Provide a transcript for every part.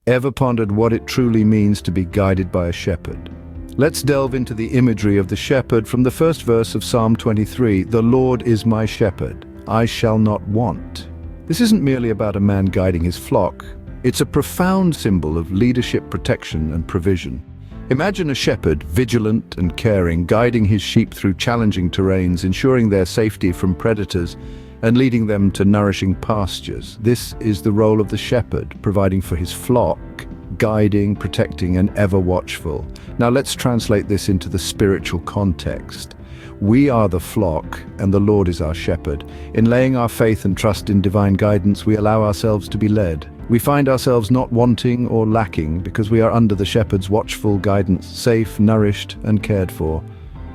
Ever pondered what it truly means to be guided by a shepherd? Let's delve into the imagery of the shepherd from the first verse of Psalm 23. The Lord is my shepherd, I shall not want. This isn't merely about a man guiding his flock. It's a profound symbol of leadership, protection, and provision. Imagine a shepherd, vigilant and caring, guiding his sheep through challenging terrains, ensuring their safety from predators, and leading them to nourishing pastures. This is the role of the shepherd, providing for his flock, guiding, protecting, and ever watchful. Now let's translate this into the spiritual context. We are the flock, and the Lord is our shepherd. In laying our faith and trust in divine guidance, we allow ourselves to be led. We find ourselves not wanting or lacking because we are under the shepherd's watchful guidance, safe, nourished, and cared for.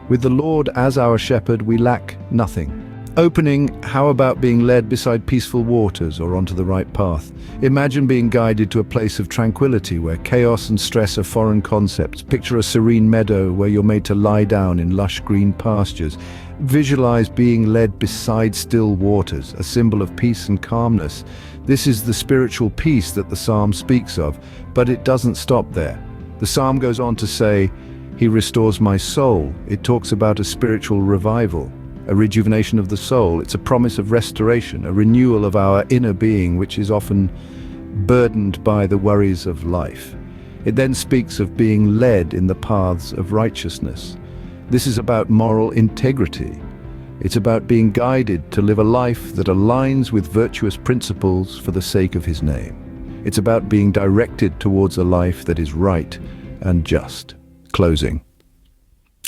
With the Lord as our shepherd, we lack nothing. Opening, how about being led beside peaceful waters or onto the right path? Imagine being guided to a place of tranquility where chaos and stress are foreign concepts. Picture a serene meadow where you're made to lie down in lush green pastures. Visualize being led beside still waters, a symbol of peace and calmness. This is the spiritual peace that the psalm speaks of, but it doesn't stop there. The psalm goes on to say, He restores my soul. It talks about a spiritual revival, a rejuvenation of the soul. It's a promise of restoration, a renewal of our inner being, which is often burdened by the worries of life. It then speaks of being led in the paths of righteousness. This is about moral integrity. It's about being guided to live a life that aligns with virtuous principles for the sake of His name. It's about being directed towards a life that is right and just. Closing.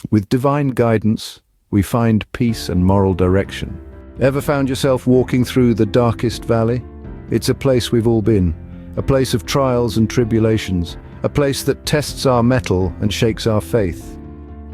With divine guidance, we find peace and moral direction. Ever found yourself walking through the darkest valley? It's a place we've all been, a place of trials and tribulations, a place that tests our mettle and shakes our faith.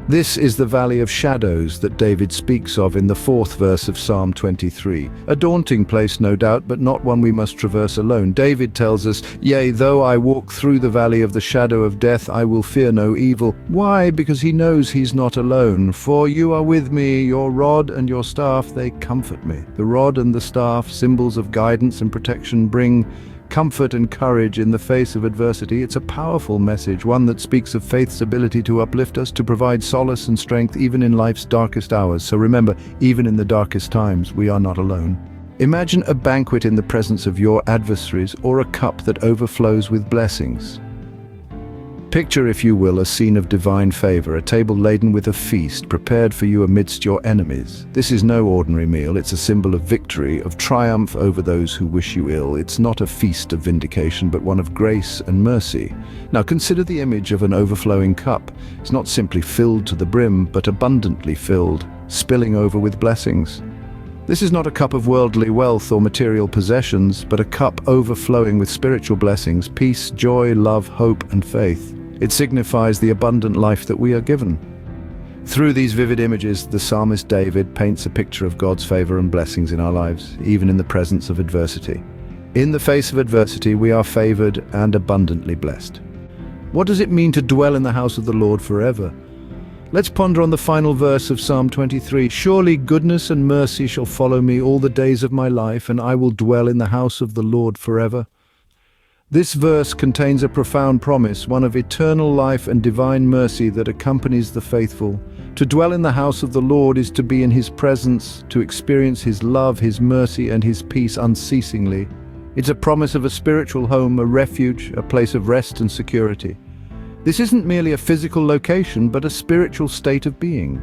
This is the valley of shadows that David speaks of in the 4th verse of Psalm 23. A daunting place, no doubt, but not one we must traverse alone. David tells us, Yea, though I walk through the valley of the shadow of death, I will fear no evil. Why? Because he knows he's not alone. For you are with me, your rod and your staff, they comfort me. The rod and the staff, symbols of guidance and protection, bring comfort and courage in the face of adversity. It's a powerful message, one that speaks of faith's ability to uplift us, to provide solace and strength even in life's darkest hours. So remember, even in the darkest times, we are not alone. Imagine a banquet in the presence of your adversaries, or a cup that overflows with blessings. Picture, if you will, a scene of divine favor, a table laden with a feast prepared for you amidst your enemies. This is no ordinary meal. It's a symbol of victory, of triumph over those who wish you ill. It's not a feast of vindication, but one of grace and mercy. Now consider the image of an overflowing cup. It's not simply filled to the brim, but abundantly filled, spilling over with blessings. This is not a cup of worldly wealth or material possessions, but a cup overflowing with spiritual blessings, peace, joy, love, hope, and faith. It signifies the abundant life that we are given. Through these vivid images, the psalmist David paints a picture of God's favor and blessings in our lives, even in the presence of adversity. In the face of adversity, we are favored and abundantly blessed. What does it mean to dwell in the house of the Lord forever? Let's ponder on the final verse of Psalm 23. Surely goodness and mercy shall follow me all the days of my life, and I will dwell in the house of the Lord forever. This verse contains a profound promise, one of eternal life and divine mercy that accompanies the faithful. To dwell in the house of the Lord is to be in His presence, to experience His love, His mercy, and His peace unceasingly. It's a promise of a spiritual home, a refuge, a place of rest and security. This isn't merely a physical location, but a spiritual state of being.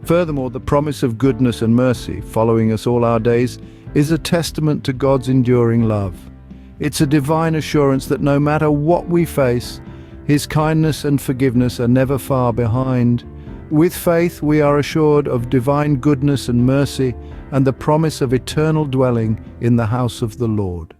Furthermore, the promise of goodness and mercy, following us all our days, is a testament to God's enduring love. It's a divine assurance that no matter what we face, His kindness and forgiveness are never far behind. With faith, we are assured of divine goodness and mercy and the promise of eternal dwelling in the house of the Lord.